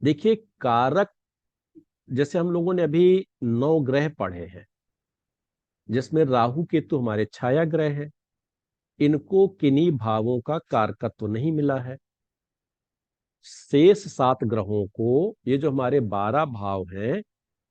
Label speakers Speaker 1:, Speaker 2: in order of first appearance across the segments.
Speaker 1: देखिए कारक, जैसे हम लोगों ने अभी 9 ग्रह पढ़े हैं, जिसमें राहु केतु हमारे छाया ग्रह हैं। इनको किन्हीं भावों का कारकत्व नहीं मिला है। शेष 7 ग्रहों को, ये जो हमारे 12 भाव हैं,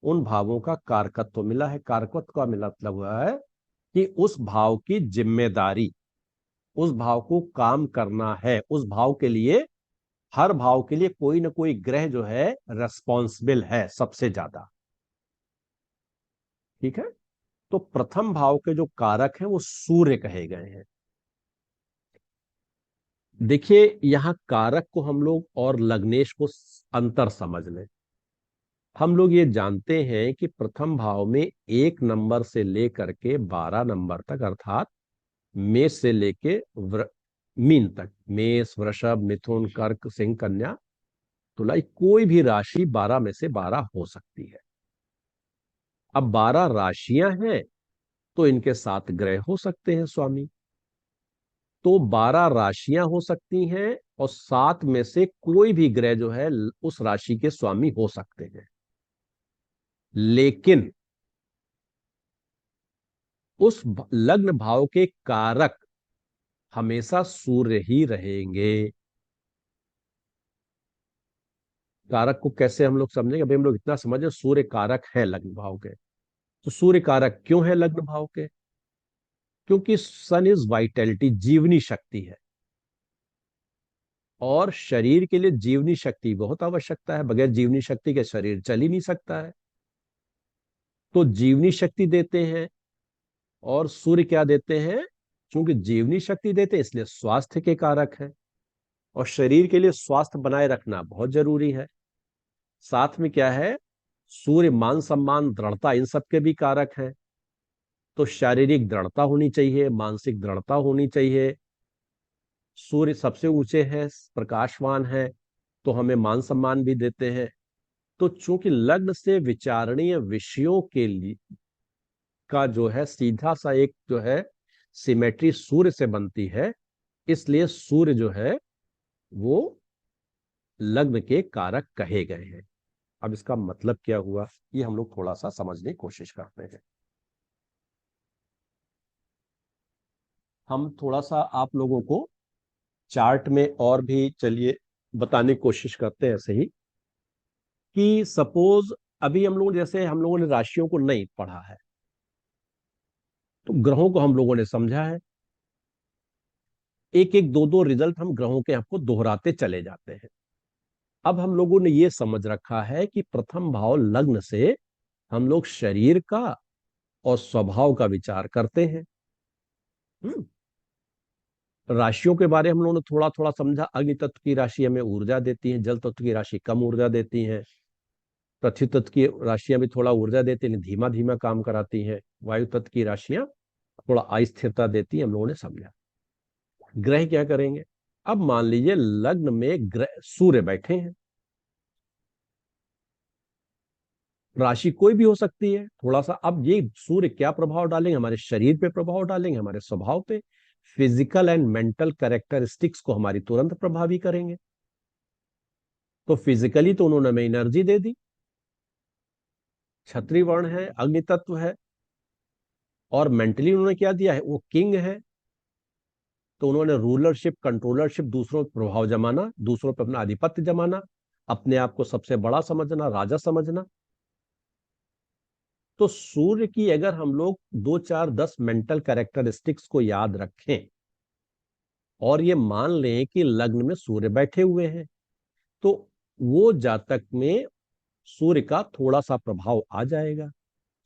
Speaker 1: उन भावों का कारकत्व मिला है। कारकत्व का मतलब हुआ है कि उस भाव की जिम्मेदारी, उस भाव को काम करना है, उस भाव के लिए, हर भाव के लिए कोई ना कोई ग्रह जो है रेस्पॉन्सिबल है सबसे ज्यादा। ठीक है। तो प्रथम भाव के जो कारक हैं वो सूर्य कहे गए हैं। देखिए यहां कारक को हम लोग और लग्नेश को अंतर समझ लें। हम लोग ये जानते हैं कि प्रथम भाव में 1 नंबर से लेकर के 12 नंबर तक, अर्थात मेष से लेके मीन तक, मेष, वृषभ, मिथुन, कर्क, सिंह, कन्या, तुला, कोई भी राशि 12 में से 12 हो सकती है। अब 12 राशियां हैं तो इनके 7 ग्रह हो सकते हैं स्वामी। तो 12 राशियां हो सकती हैं और 7 में से कोई भी ग्रह जो है उस राशि के स्वामी हो सकते हैं। लेकिन उस लग्न भाव के कारक हमेशा सूर्य ही रहेंगे। कारक को कैसे हम लोग समझेंगे? अभी हम लोग इतना समझे, सूर्य कारक है लग्न भाव के। तो सूर्य कारक क्यों है लग्न भाव के? क्योंकि सन इज वाइटलिटी, जीवनी शक्ति है। और शरीर के लिए जीवनी शक्ति बहुत आवश्यकता है। बगैर जीवनी शक्ति के शरीर चल ही नहीं सकता है। तो जीवनी शक्ति देते हैं। और सूर्य क्या देते हैं? क्योंकि जीवनी शक्ति देते हैं इसलिए स्वास्थ्य के कारक है। और शरीर के लिए स्वास्थ्य बनाए रखना बहुत जरूरी है। साथ में क्या है? सूर्य मान सम्मान, दृढ़ता, इन सब के भी कारक हैं। तो शारीरिक दृढ़ता होनी चाहिए, मानसिक दृढ़ता होनी चाहिए। सूर्य सबसे ऊंचे हैं, प्रकाशवान है, तो हमें मान सम्मान भी देते हैं। तो चूंकि लग्न से विचारणीय विषयों के लिए का जो है सीधा सा एक जो है सिमेट्री सूर्य से बनती है, इसलिए सूर्य जो है वो लग्न के कारक कहे गए हैं। अब इसका मतलब क्या हुआ, ये हम लोग थोड़ा सा समझने की कोशिश करते हैं। हम थोड़ा सा आप लोगों को चार्ट में और भी चलिए बताने की कोशिश करते हैं ऐसे ही, कि सपोज अभी हम लोग, जैसे हम लोगों ने राशियों को नहीं पढ़ा है, तो ग्रहों को हम लोगों ने समझा है। एक एक दो दो रिजल्ट हम ग्रहों के आपको दोहराते चले जाते हैं। अब हम लोगों ने ये समझ रखा है कि प्रथम भाव लग्न से हम लोग शरीर का और स्वभाव का विचार करते हैं। हम्म। राशियों के बारे में हम लोगों ने थोड़ा थोड़ा समझा। अग्नि तत्व की राशि हमें ऊर्जा देती है, जल तत्व की राशि कम ऊर्जा देती है, पृथ्वी तत्व की राशियां भी थोड़ा ऊर्जा देती हैं, धीमा धीमा काम कराती हैं, वायु तत्व की राशियां थोड़ा अस्थिरता देती हैं, हम लोगों ने समझा। ग्रह क्या करेंगे? अब मान लीजिए लग्न में ग्रह सूर्य बैठे हैं। राशि कोई भी हो सकती है। थोड़ा सा अब ये सूर्य क्या प्रभाव डालेंगे? हमारे शरीर पे प्रभाव डालेंगे, हमारे स्वभाव पे, फिजिकल एंड मेंटल कैरेक्टरिस्टिक्स को हमारी तुरंत प्रभावी करेंगे। तो फिजिकली तो उन्होंने हमें एनर्जी दे दी, क्षत्रिय वर्ण है, अग्नि तत्व है। और मेंटली उन्होंने क्या दिया है? वो किंग है। तो उन्होंने रूलरशिप, कंट्रोलरशिप, दूसरों पर प्रभाव जमाना, दूसरों पर अपना आधिपत्य जमाना, अपने आप को सबसे बड़ा समझना, राजा समझना। तो सूर्य की अगर हम लोग 2 4 10 मेंटल कैरेक्टरिस्टिक्स को याद रखें और ये मान लें कि लग्न में सूर्य बैठे हुए हैं, तो वो जातक में सूर्य का थोड़ा सा प्रभाव आ जाएगा।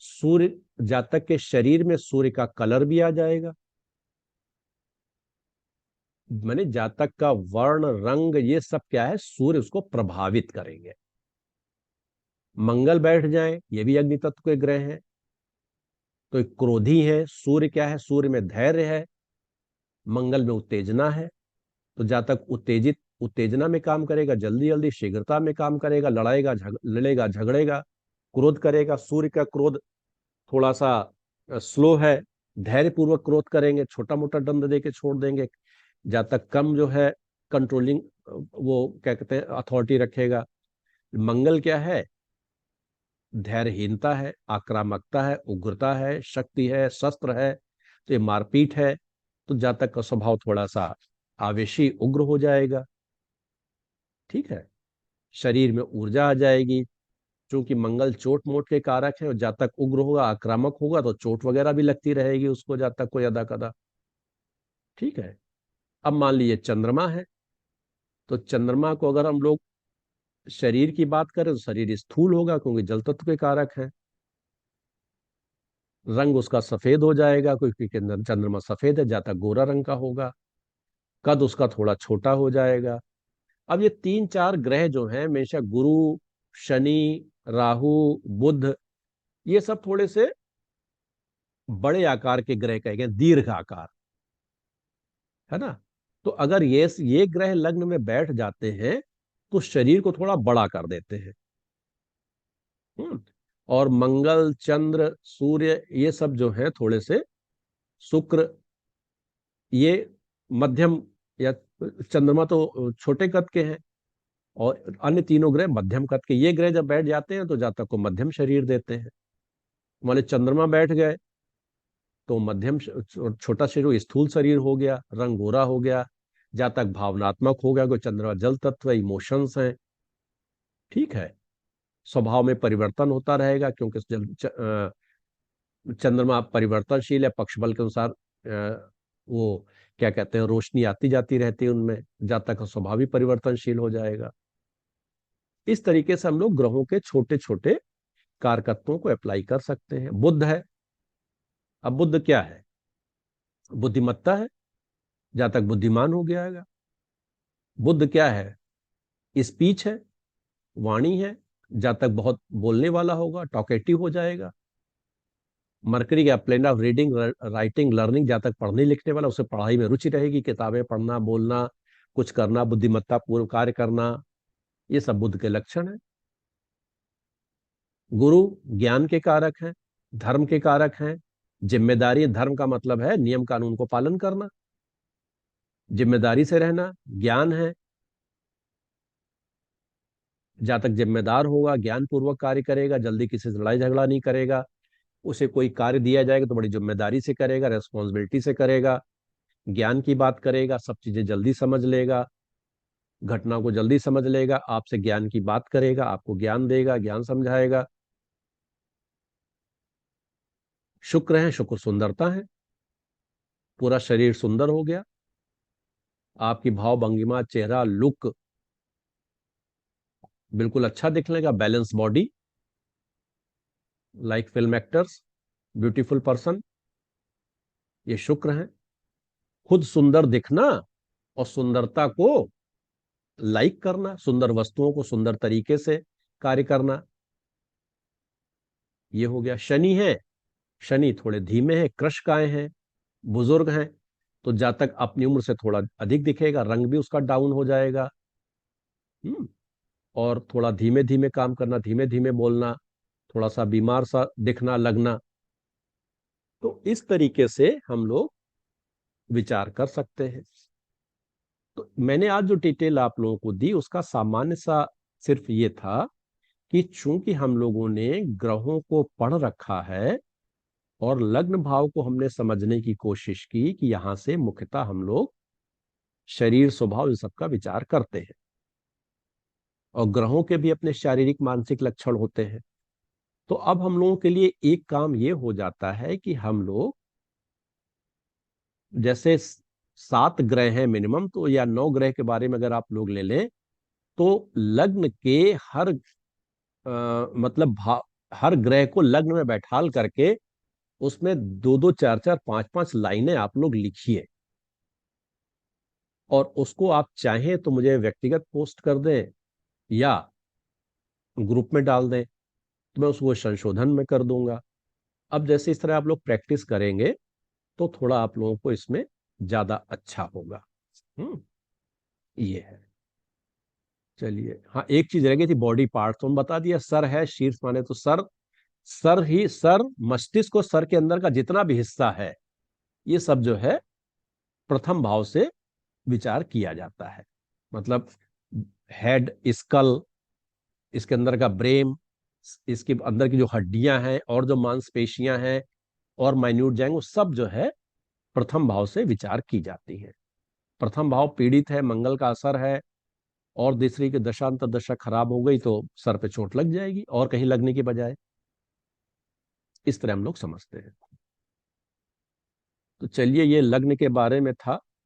Speaker 1: सूर्य जातक के शरीर में सूर्य का कलर भी आ जाएगा। माने जातक का वर्ण, रंग, ये सब क्या है? सूर्य उसको प्रभावित करेंगे। मंगल बैठ जाए, ये भी अग्नि तत्व के ग्रह हैं, तो एक क्रोधी है। सूर्य क्या है? सूर्य में धैर्य है, मंगल में उत्तेजना है। तो जातक उत्तेजित, उत्तेजना में काम करेगा, जल्दी जल्दी शीघ्रता में काम करेगा, लड़ेगा झगड़ेगा, क्रोध करेगा। सूर्य का क्रोध थोड़ा सा स्लो है, धैर्य पूर्वक क्रोध करेंगे, छोटा मोटा दंड दे के छोड़ देंगे। जातक कम जो है कंट्रोलिंग, वो क्या कहते हैं, अथॉरिटी रखेगा। मंगल क्या है? धैर्यहीनता है, आक्रामकता है, उग्रता है, शक्ति है, शस्त्र है, तो ये मारपीट है। तो जातक का स्वभाव थोड़ा सा आवेशी, उग्र हो जाएगा। ठीक है। शरीर में ऊर्जा आ जाएगी, क्योंकि मंगल चोट मोट के कारक है, और जातक उग्र होगा, आक्रामक होगा, तो चोट वगैरह भी लगती रहेगी उसको, जातक को यदा कदा। ठीक है। अब मान लीजिए चंद्रमा है, तो चंद्रमा को अगर हम लोग शरीर की बात करें तो शरीर स्थूल होगा, क्योंकि जल तत्व के कारक है। रंग उसका सफेद हो जाएगा, क्योंकि चंद्रमा सफेद है, जातक गोरा रंग का होगा। कद उसका थोड़ा छोटा हो जाएगा। अब ये तीन चार ग्रह जो हैं, हमेशा गुरु, शनि, राहु, बुध, ये सब थोड़े से बड़े आकार के ग्रह कहे गए, दीर्घ आकार, है ना। तो अगर ये ग्रह लग्न में बैठ जाते हैं तो शरीर को थोड़ा बड़ा कर देते हैं। हम्म। और मंगल, चंद्र, सूर्य, ये सब जो है थोड़े से, शुक्र, ये मध्यम, या चंद्रमा तो छोटे कद के हैं, और अन्य तीनों ग्रह मध्यम कद के। ये ग्रह जब बैठ जाते हैं तो जातक को मध्यम शरीर देते हैं। माने चंद्रमा बैठ गए तो मध्यम छोटा शरीर, स्थूल शरीर हो गया, रंग गोरा हो गया, जातक भावनात्मक हो गया, कोई चंद्रमा जल तत्व, इमोशंस हैं। ठीक है। स्वभाव में परिवर्तन होता रहेगा, क्योंकि चंद्रमा परिवर्तनशील है, पक्ष बल के अनुसार वो क्या कहते हैं, रोशनी आती जाती रहती है उनमें, जातक का स्वभाव भी परिवर्तनशील हो जाएगा। इस तरीके से हम लोग ग्रहों के छोटे छोटे कारकत्वों को अप्लाई कर सकते हैं। बुध है, अब बुध क्या है? बुद्धिमत्ता है, जातक बुद्धिमान हो गया। बुध क्या है? स्पीच है, वाणी है, जातक बहुत बोलने वाला होगा, टॉकेटिव हो जाएगा। मरकरी का plane of reading, writing, learning, जातक पढ़ने लिखने वाला, उसे पढ़ाई में रुचि रहेगी, किताबें पढ़ना, बोलना, कुछ करना, बुद्धिमत्ता पूर्व कार्य करना, ये सब बुध के लक्षण है। गुरु ज्ञान के कारक हैं, धर्म के कारक हैं, जिम्मेदारी, धर्म का मतलब है नियम कानून को पालन करना, जिम्मेदारी से रहना, ज्ञान है, जातक जिम्मेदार होगा, ज्ञान पूर्वक कार्य करेगा, जल्दी किसी से लड़ाई झगड़ा नहीं करेगा, उसे कोई कार्य दिया जाएगा तो बड़ी जिम्मेदारी से करेगा, रेस्पॉन्सिबिलिटी से करेगा, ज्ञान की बात करेगा, सब चीजें जल्दी समझ लेगा, घटना को जल्दी समझ लेगा, आपसे ज्ञान की बात करेगा, आपको ज्ञान देगा, ज्ञान समझाएगा। शुक्र है, शुक्र सुंदरता है, पूरा शरीर सुंदर हो गया, आपकी भाव भंगिमा, चेहरा, लुक बिल्कुल अच्छा दिखने का, balance body, like film actors, beautiful person, ये शुक्र है। खुद सुंदर दिखना और सुंदरता को लाइक करना, सुंदर वस्तुओं को सुंदर तरीके से कार्य करना, ये हो गया। शनि है, शनि थोड़े धीमे हैं, कृशकाय हैं, बुजुर्ग हैं, तो जातक अपनी उम्र से थोड़ा अधिक दिखेगा, रंग भी उसका डाउन हो जाएगा। हम्म। और थोड़ा धीमे धीमे काम करना, धीमे धीमे बोलना, थोड़ा सा बीमार सा दिखना, लगना। तो इस तरीके से हम लोग विचार कर सकते हैं। तो मैंने आज जो डिटेल आप लोगों को दी उसका सामान्य सा सिर्फ ये था कि चूंकि हम लोगों ने ग्रहों को पढ़ रखा है और लग्न भाव को हमने समझने की कोशिश की, कि यहां से मुख्यतः हम लोग शरीर, स्वभाव, इन सब का विचार करते हैं, और ग्रहों के भी अपने शारीरिक मानसिक लक्षण होते हैं। तो अब हम लोगों के लिए एक काम ये हो जाता है कि हम लोग, जैसे 7 ग्रह हैं मिनिमम, तो या 9 ग्रह के बारे में अगर आप लोग ले लें, तो लग्न के हर मतलब हर ग्रह को लग्न में बैठाल करके उसमें दो दो, चार चार, पांच पांच लाइनें आप लोग लिखिए, और उसको आप चाहें तो मुझे व्यक्तिगत पोस्ट कर दें या ग्रुप में डाल दें, तो मैं उसको संशोधन में कर दूंगा। अब जैसे इस तरह आप लोग प्रैक्टिस करेंगे तो थोड़ा आप लोगों को इसमें ज्यादा अच्छा होगा। हम्म। ये है। चलिए, हाँ, एक चीज रह गई थी, बॉडी पार्ट तो हम बता दिया। सर है, शीर्ष माने तो सर, सर ही सर, मस्तिष्क को, सर के अंदर का जितना भी हिस्सा है, ये सब जो है प्रथम भाव से विचार किया जाता है। मतलब हेड, स्कल, इसके अंदर का ब्रेन, इसके अंदर की जो हड्डियां हैं और जो मांसपेशियां हैं और माइन्यूट जाएंगे, वो सब जो है प्रथम भाव से विचार की जाती है। प्रथम भाव पीड़ित है, मंगल का असर है, और दूसरी की दशा अंतर्दशा खराब हो गई तो सर पे चोट लग जाएगी और कहीं लगने की बजाय। इस तरह हम लोग समझते हैं। तो चलिए, ये लग्न के बारे में था।